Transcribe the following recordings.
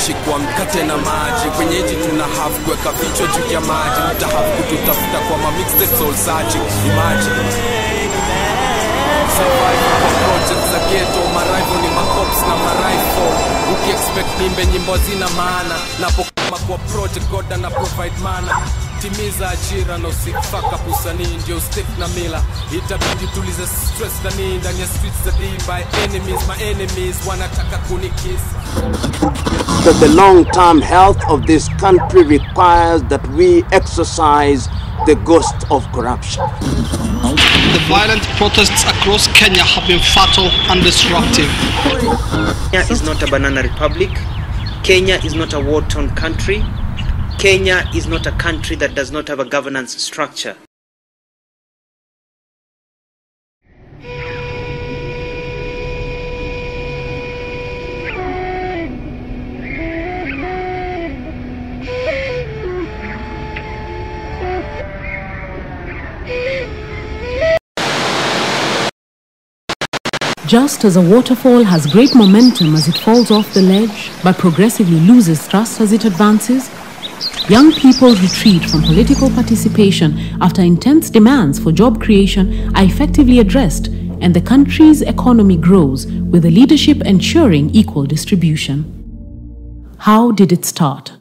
tuishi kwa mkate na maji. Kwenye eti tuna have kuweka vichwa juu ya maji. Mtahave kututafuta kwa ma mixtape soul searching. Imagine survival kwa project za ghetto. Marival ni macops na marifle. Uki-expect nimbe nyimbo zina maana. Napokama kwa project God na provide mana. Timiza ajira na usifaka pusanii. Ndio stick na mila. Itabidi tulize stress ndani ya streets za D by enemies. My enemies wanataka kunikiss. That the long-term health of this country requires that we exercise the ghost of corruption. The violent protests across Kenya have been fatal and disruptive. Kenya is not a banana republic. Kenya is not a war-torn country. Kenya is not a country that does not have a governance structure. Just as a waterfall has great momentum as it falls off the ledge, but progressively loses thrust as it advances, young people retreat from political participation after intense demands for job creation are effectively addressed, and the country's economy grows with the leadership ensuring equal distribution. How did it start?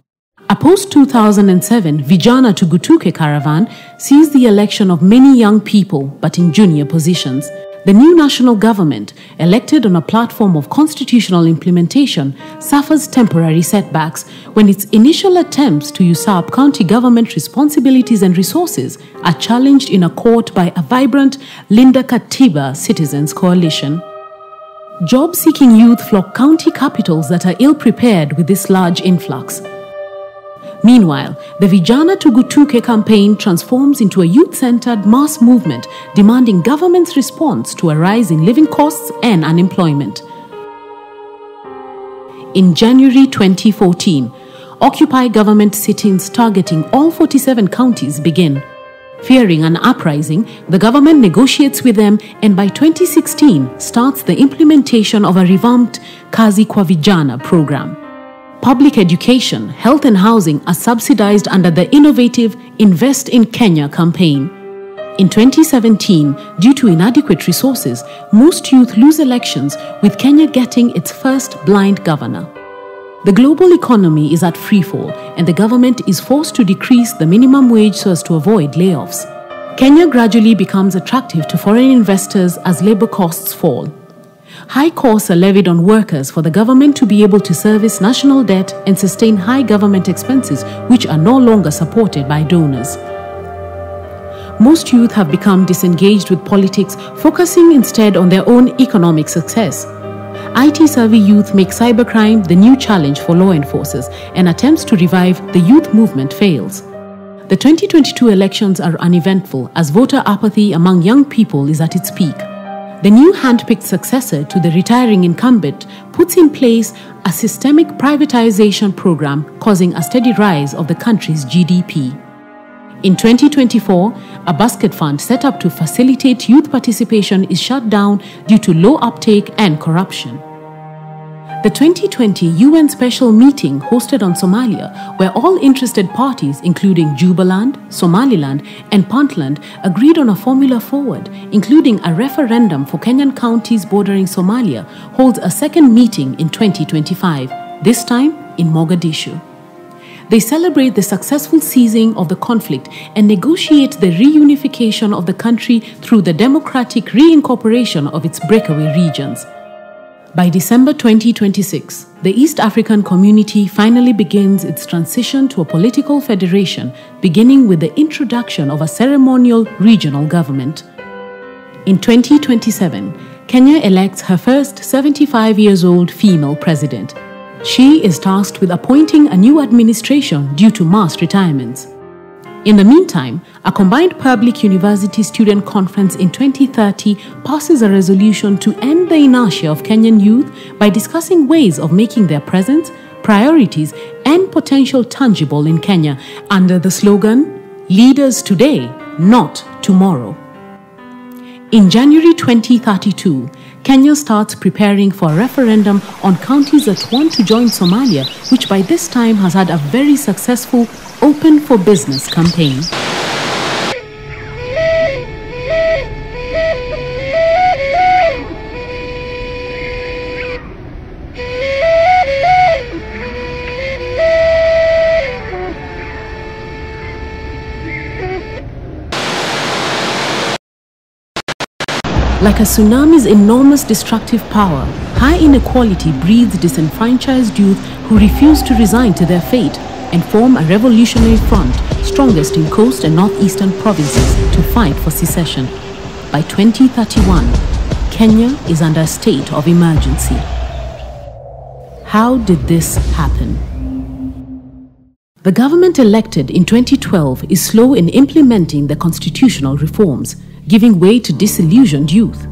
A post-2007 Vijana Tugutuke caravan sees the election of many young people, but in junior positions. The new national government, elected on a platform of constitutional implementation, suffers temporary setbacks when its initial attempts to usurp county government responsibilities and resources are challenged in a court by a vibrant Linda Katiba Citizens Coalition. Job-seeking youth flock county capitals that are ill-prepared with this large influx. Meanwhile, the Vijana Tugutuke campaign transforms into a youth-centered mass movement demanding government's response to a rise in living costs and unemployment. In January 2014, Occupy government sit-ins targeting all 47 counties begin. Fearing an uprising, the government negotiates with them and by 2016 starts the implementation of a revamped Kazi kwa Vijana program. Public education, health and housing are subsidized under the innovative Invest in Kenya campaign. In 2017, due to inadequate resources, most youth lose elections, with Kenya getting its first blind governor. The global economy is at freefall, and the government is forced to decrease the minimum wage so as to avoid layoffs. Kenya gradually becomes attractive to foreign investors as labor costs fall. High costs are levied on workers for the government to be able to service national debt and sustain high government expenses, which are no longer supported by donors. Most youth have become disengaged with politics, focusing instead on their own economic success. IT-savvy youth make cybercrime the new challenge for law enforcers, and attempts to revive the youth movement fails. The 2022 elections are uneventful as voter apathy among young people is at its peak. The new hand-picked successor to the retiring incumbent puts in place a systemic privatization program causing a steady rise of the country's GDP. In 2024, a basket fund set up to facilitate youth participation is shut down due to low uptake and corruption. The 2020 UN special meeting hosted on Somalia, where all interested parties including Jubaland, Somaliland and Puntland agreed on a formula forward, including a referendum for Kenyan counties bordering Somalia, holds a second meeting in 2025, this time in Mogadishu. They celebrate the successful ceasing of the conflict and negotiate the reunification of the country through the democratic reincorporation of its breakaway regions. By December 2026, the East African community finally begins its transition to a political federation, beginning with the introduction of a ceremonial regional government. In 2027, Kenya elects her first 75-year-old female president. She is tasked with appointing a new administration due to mass retirements. In the meantime, a combined public university student conference in 2030 passes a resolution to end the inertia of Kenyan youth by discussing ways of making their presence, priorities, and potential tangible in Kenya under the slogan, "Leaders today, not tomorrow." In January 2032, Kenya starts preparing for a referendum on counties that want to join Somalia, which by this time has had a very successful Open for Business campaign. Like a tsunami's enormous destructive power, high inequality breeds disenfranchised youth who refuse to resign to their fate and form a revolutionary front, strongest in coast and northeastern provinces, to fight for secession. By 2031, Kenya is under a state of emergency. How did this happen? The government elected in 2012 is slow in implementing the constitutional reforms, giving way to disillusioned youth.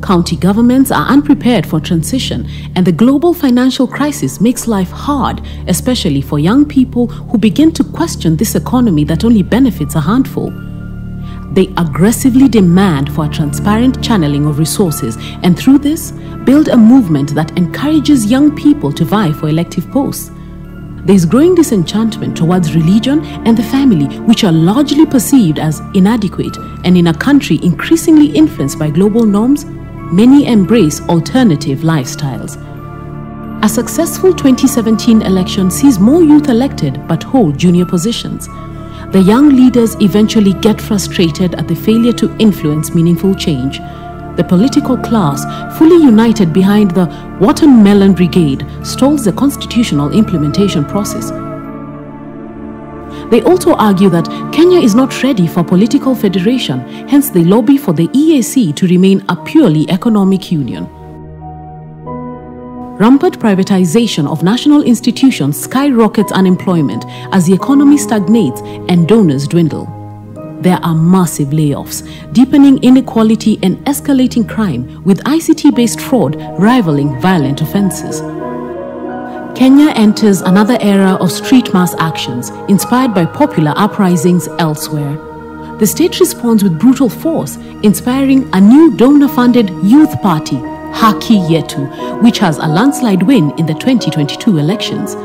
County governments are unprepared for transition, and the global financial crisis makes life hard, especially for young people who begin to question this economy that only benefits a handful. They aggressively demand for a transparent channeling of resources, and through this, build a movement that encourages young people to vie for elective posts. There is growing disenchantment towards religion and the family, which are largely perceived as inadequate, and in a country increasingly influenced by global norms, many embrace alternative lifestyles. A successful 2017 election sees more youth elected but hold junior positions. The young leaders eventually get frustrated at the failure to influence meaningful change. The political class, fully united behind the Watermelon Brigade, stalls the constitutional implementation process. They also argue that Kenya is not ready for political federation, hence they lobby for the EAC to remain a purely economic union. Rampant privatization of national institutions skyrockets unemployment as the economy stagnates and donors dwindle. There are massive layoffs, deepening inequality and escalating crime, with ICT-based fraud rivaling violent offenses. Kenya enters another era of street mass actions, inspired by popular uprisings elsewhere. The state responds with brutal force, inspiring a new donor-funded youth party, Haki Yetu, which has a landslide win in the 2022 elections.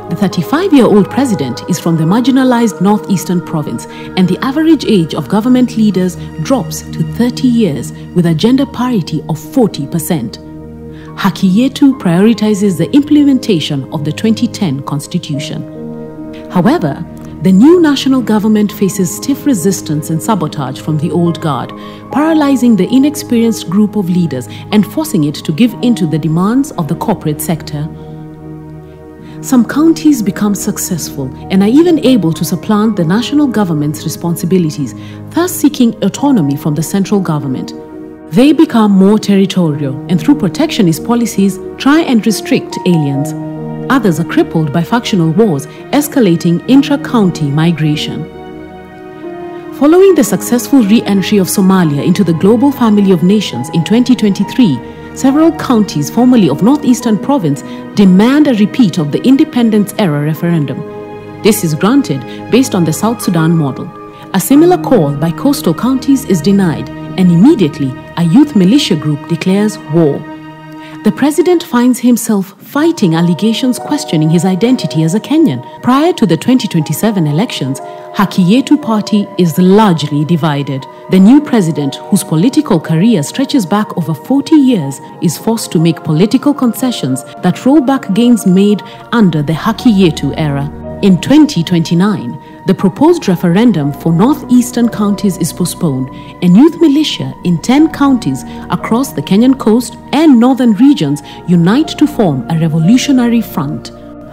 The 35-year-old president is from the marginalized northeastern province, and the average age of government leaders drops to 30 years with a gender parity of 40%. Haki Yetu prioritizes the implementation of the 2010 constitution. However, the new national government faces stiff resistance and sabotage from the old guard, paralyzing the inexperienced group of leaders and forcing it to give in to the demands of the corporate sector. Some counties become successful and are even able to supplant the national government's responsibilities, thus seeking autonomy from the central government. They become more territorial and through protectionist policies try and restrict aliens. Others are crippled by factional wars, escalating intra-county migration. Following the successful re-entry of Somalia into the global family of nations in 2023, several counties formerly of Northeastern Province demand a repeat of the independence-era referendum. This is granted based on the South Sudan model. A similar call by coastal counties is denied, and immediately a youth militia group declares war. The president finds himself fighting allegations questioning his identity as a Kenyan. Prior to the 2027 elections, Haki Yetu party is largely divided. The new president, whose political career stretches back over 40 years, is forced to make political concessions that roll back gains made under the Haki Yetu era. In 2029, the proposed referendum for northeastern counties is postponed, and youth militia in 10 counties across the Kenyan coast and northern regions unite to form a revolutionary front.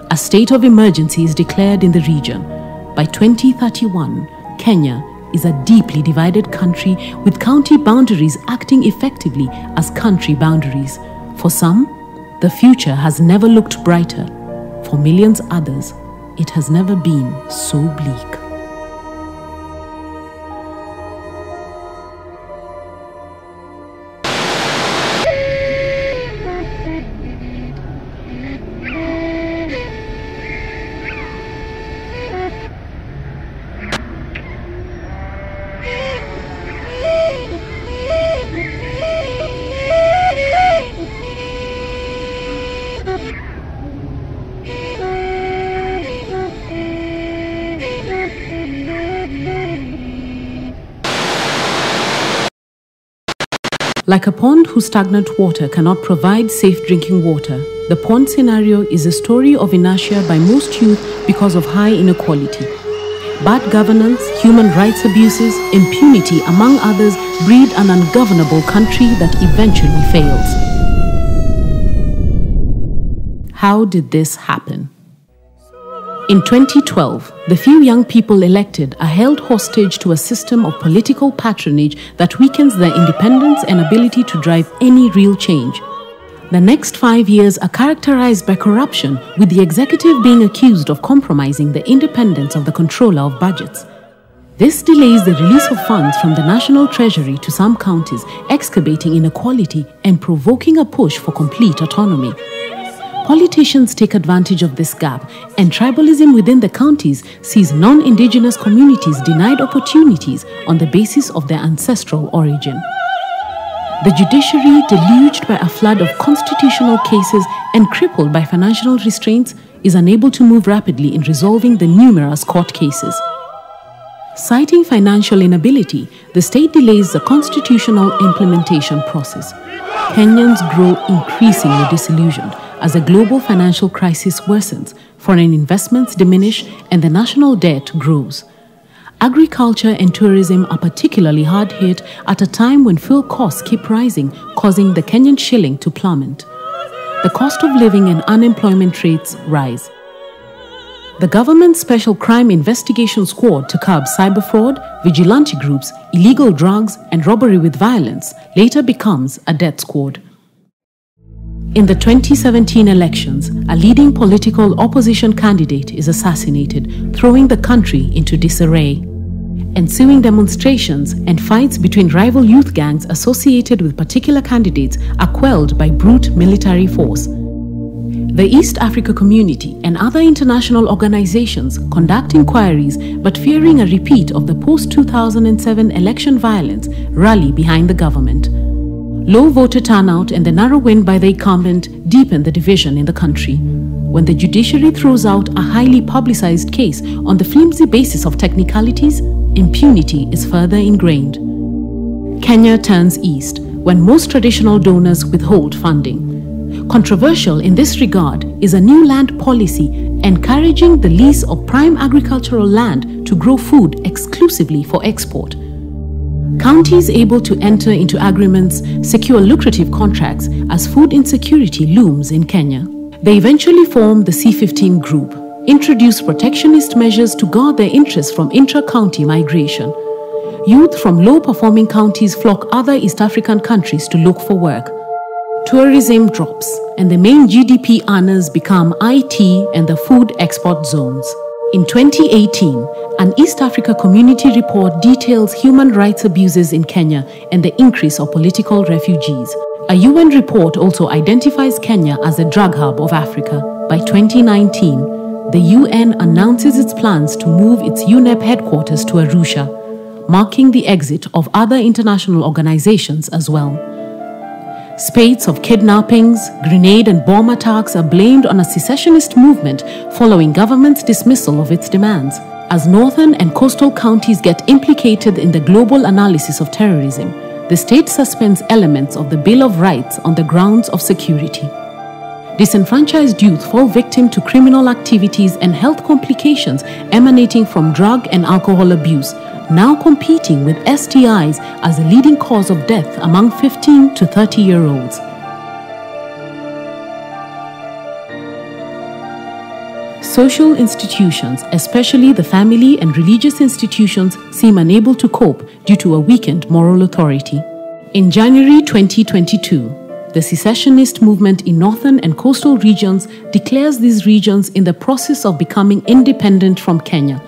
A state of emergency is declared in the region. By 2031, Kenya is a deeply divided country with county boundaries acting effectively as country boundaries. For some, the future has never looked brighter. For millions others, it has never been so bleak. Like a pond whose stagnant water cannot provide safe drinking water, the pond scenario is a story of inertia by most youth because of high inequality. Bad governance, human rights abuses, impunity, among others, breed an ungovernable country that eventually fails. How did this happen? In 2012, the few young people elected are held hostage to a system of political patronage that weakens their independence and ability to drive any real change. The next 5 years are characterized by corruption, with the executive being accused of compromising the independence of the controller of budgets. This delays the release of funds from the national treasury to some counties, exacerbating inequality and provoking a push for complete autonomy. Politicians take advantage of this gap, and tribalism within the counties sees non-indigenous communities denied opportunities on the basis of their ancestral origin. The judiciary, deluged by a flood of constitutional cases and crippled by financial restraints, is unable to move rapidly in resolving the numerous court cases. Citing financial inability, the state delays the constitutional implementation process. Kenyans grow increasingly disillusioned as the global financial crisis worsens, foreign investments diminish, and the national debt grows. Agriculture and tourism are particularly hard hit at a time when fuel costs keep rising, causing the Kenyan shilling to plummet. The cost of living and unemployment rates rise. The government's Special Crime Investigation Squad to curb cyber fraud, vigilante groups, illegal drugs, and robbery with violence later becomes a death squad. In the 2017 elections, a leading political opposition candidate is assassinated, throwing the country into disarray. Ensuing demonstrations and fights between rival youth gangs associated with particular candidates are quelled by brute military force. The East Africa Community and other international organizations conduct inquiries, but fearing a repeat of the post-2007 election violence, rally behind the government. Low voter turnout and the narrow win by the incumbent deepen the division in the country. When the judiciary throws out a highly publicized case on the flimsy basis of technicalities, impunity is further ingrained. Kenya turns east when most traditional donors withhold funding. Controversial in this regard is a new land policy encouraging the lease of prime agricultural land to grow food exclusively for export. Counties able to enter into agreements secure lucrative contracts as food insecurity looms in Kenya. They eventually form the C15 group, introduce protectionist measures to guard their interests from intra-county migration. Youth from low-performing counties flock other East African countries to look for work. Tourism drops, and the main GDP earners become IT and the food export zones. In 2018, an East Africa Community report details human rights abuses in Kenya and the increase of political refugees. A UN report also identifies Kenya as the drug hub of Africa. By 2019, the UN announces its plans to move its UNEP headquarters to Arusha, marking the exit of other international organizations as well. Spades of kidnappings, grenade and bomb attacks are blamed on a secessionist movement following government's dismissal of its demands. As northern and coastal counties get implicated in the global analysis of terrorism, the state suspends elements of the Bill of Rights on the grounds of security. Disenfranchised youth fall victim to criminal activities and health complications emanating from drug and alcohol abuse, now competing with STIs as a leading cause of death among 15 to 30-year-olds. Social institutions, especially the family and religious institutions, seem unable to cope due to a weakened moral authority. In January 2022, the secessionist movement in northern and coastal regions declares these regions in the process of becoming independent from Kenya.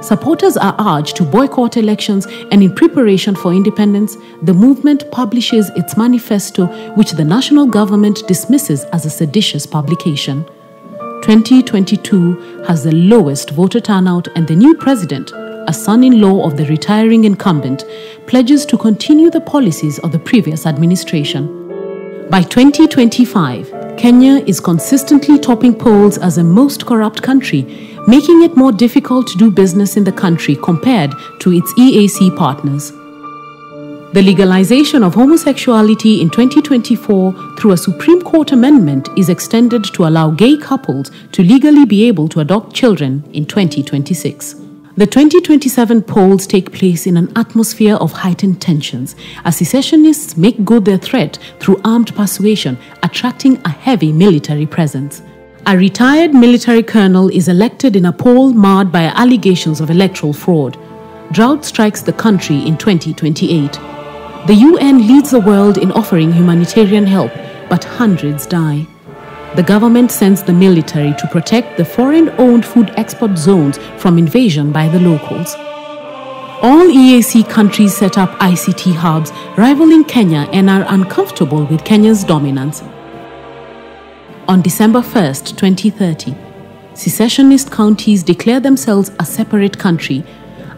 Supporters are urged to boycott elections, and in preparation for independence, the movement publishes its manifesto, which the national government dismisses as a seditious publication. 2022 has the lowest voter turnout, and the new president, a son-in-law of the retiring incumbent, pledges to continue the policies of the previous administration. By 2025, Kenya is consistently topping polls as the most corrupt country, making it more difficult to do business in the country compared to its EAC partners. The legalization of homosexuality in 2024 through a Supreme Court amendment is extended to allow gay couples to legally be able to adopt children in 2026. The 2027 polls take place in an atmosphere of heightened tensions as secessionists make good their threat through armed persuasion, attracting a heavy military presence. A retired military colonel is elected in a poll marred by allegations of electoral fraud. Drought strikes the country in 2028. The UN leads the world in offering humanitarian help, but hundreds die. The government sends the military to protect the foreign-owned food export zones from invasion by the locals. All EAC countries set up ICT hubs, rivaling Kenya, and are uncomfortable with Kenya's dominance. On December 1st, 2030, secessionist counties declare themselves a separate country.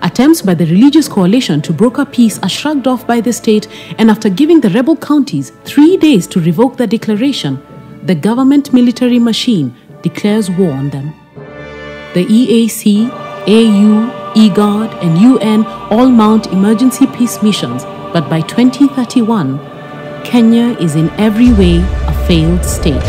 Attempts by the religious coalition to broker peace are shrugged off by the state, and after giving the rebel counties 3 days to revoke the declaration, the government military machine declares war on them. The EAC, AU, IGAD, and UN all mount emergency peace missions, but by 2031, Kenya is in every way a failed state.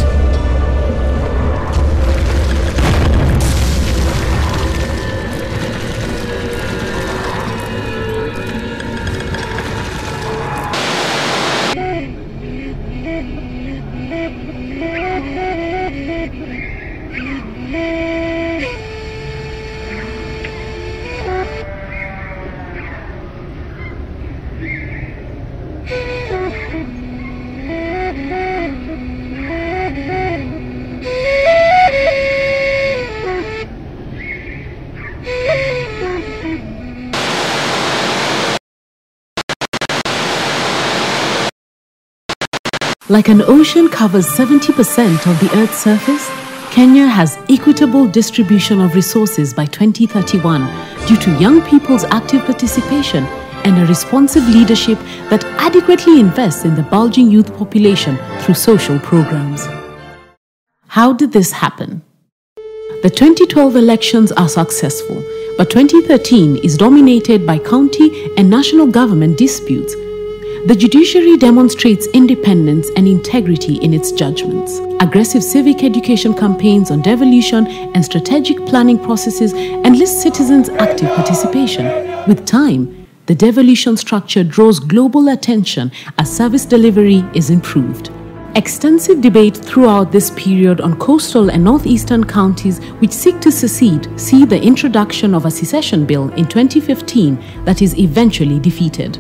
Like an ocean covers 70% of the Earth's surface, Kenya has equitable distribution of resources by 2031 due to young people's active participation and a responsive leadership that adequately invests in the bulging youth population through social programs. How did this happen? The 2012 elections are successful, but 2013 is dominated by county and national government disputes. The judiciary demonstrates independence and integrity in its judgments. Aggressive civic education campaigns on devolution and strategic planning processes enlist citizens' active participation. With time, the devolution structure draws global attention as service delivery is improved. Extensive debate throughout this period on coastal and northeastern counties which seek to secede see the introduction of a secession bill in 2015 that is eventually defeated.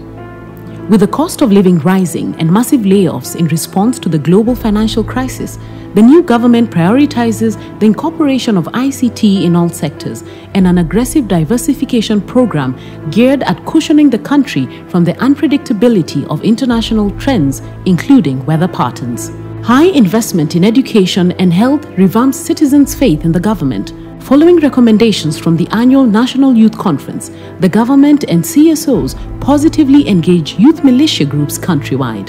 With the cost of living rising and massive layoffs in response to the global financial crisis, the new government prioritizes the incorporation of ICT in all sectors and an aggressive diversification program geared at cushioning the country from the unpredictability of international trends, including weather patterns. High investment in education and health revamps citizens' faith in the government. Following recommendations from the annual National Youth Conference, the government and CSOs positively engage youth militia groups countrywide.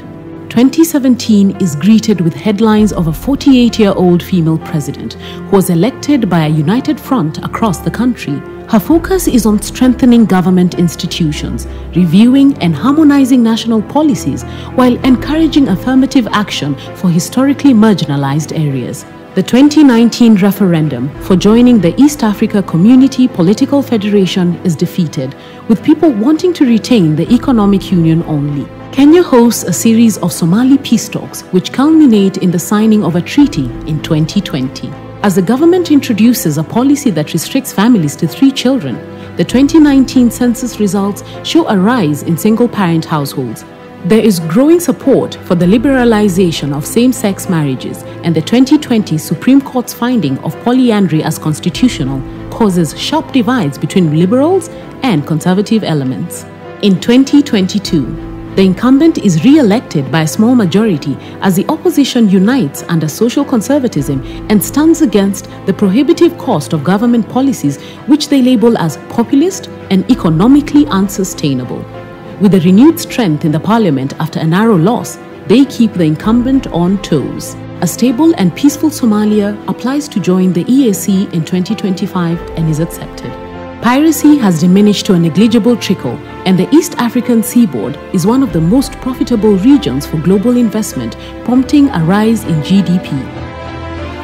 2017 is greeted with headlines of a 48-year-old female president who was elected by a united front across the country. Her focus is on strengthening government institutions, reviewing and harmonizing national policies, while encouraging affirmative action for historically marginalized areas. The 2019 referendum for joining the East Africa Community Political Federation is defeated, with people wanting to retain the economic union only. Kenya hosts a series of Somali peace talks which culminate in the signing of a treaty in 2020. As the government introduces a policy that restricts families to 3 children, the 2019 census results show a rise in single-parent households. There is growing support for the liberalization of same-sex marriages, and the 2020 Supreme Court's finding of polyandry as constitutional causes sharp divides between liberals and conservative elements. In 2022, the incumbent is re-elected by a small majority as the opposition unites under social conservatism and stands against the prohibitive cost of government policies which they label as populist and economically unsustainable. With a renewed strength in the parliament after a narrow loss, they keep the incumbent on toes. A stable and peaceful Somalia applies to join the EAC in 2025 and is accepted. Piracy has diminished to a negligible trickle, and the East African seaboard is one of the most profitable regions for global investment, prompting a rise in GDP.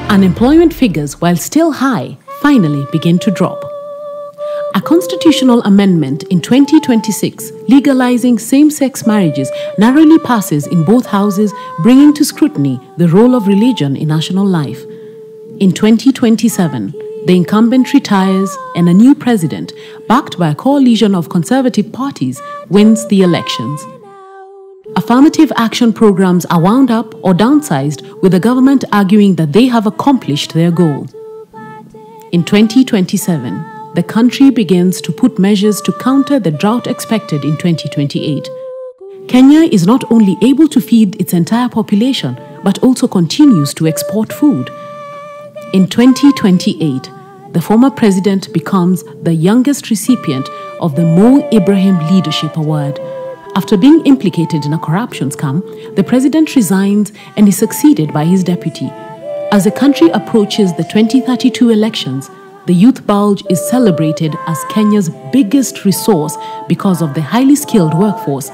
Unemployment figures, while still high, finally begin to drop. A constitutional amendment in 2026 legalizing same-sex marriages narrowly passes in both houses, bringing to scrutiny the role of religion in national life. In 2027, the incumbent retires and a new president, backed by a coalition of conservative parties, wins the elections. Affirmative action programs are wound up or downsized, with the government arguing that they have accomplished their goal. In 2027, the country begins to put measures to counter the drought expected in 2028. Kenya is not only able to feed its entire population, but also continues to export food. In 2028, the former president becomes the youngest recipient of the Mo Ibrahim Leadership Award. After being implicated in a corruption scam, the president resigns and is succeeded by his deputy. As the country approaches the 2032 elections, the youth bulge is celebrated as Kenya's biggest resource because of the highly skilled workforce.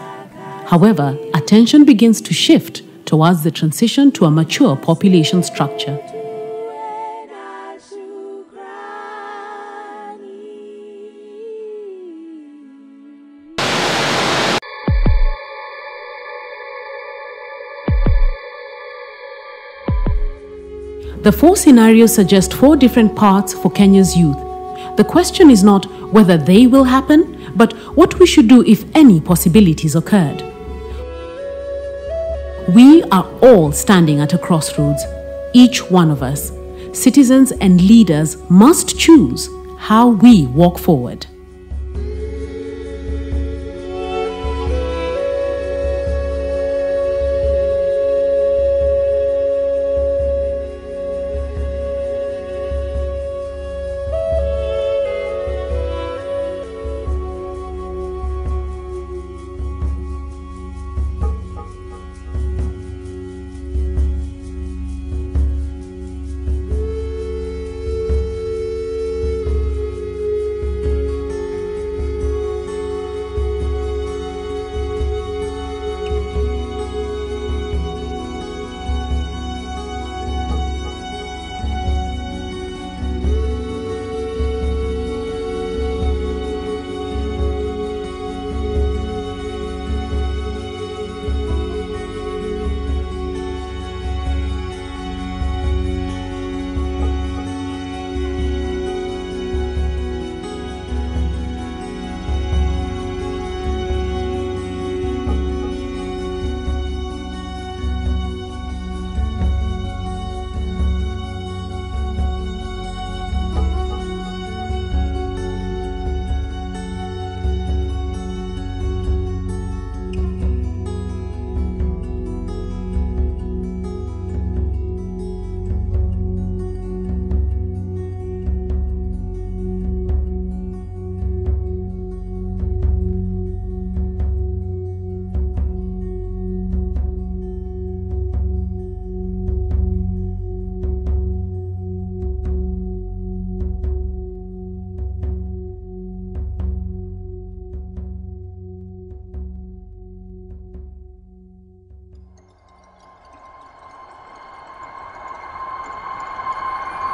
However, attention begins to shift towards the transition to a mature population structure. The four scenarios suggest four different paths for Kenya's youth. The question is not whether they will happen, but what we should do if any possibilities occurred. We are all standing at a crossroads, each one of us. Citizens and leaders must choose how we walk forward.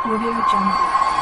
Audio Jungle.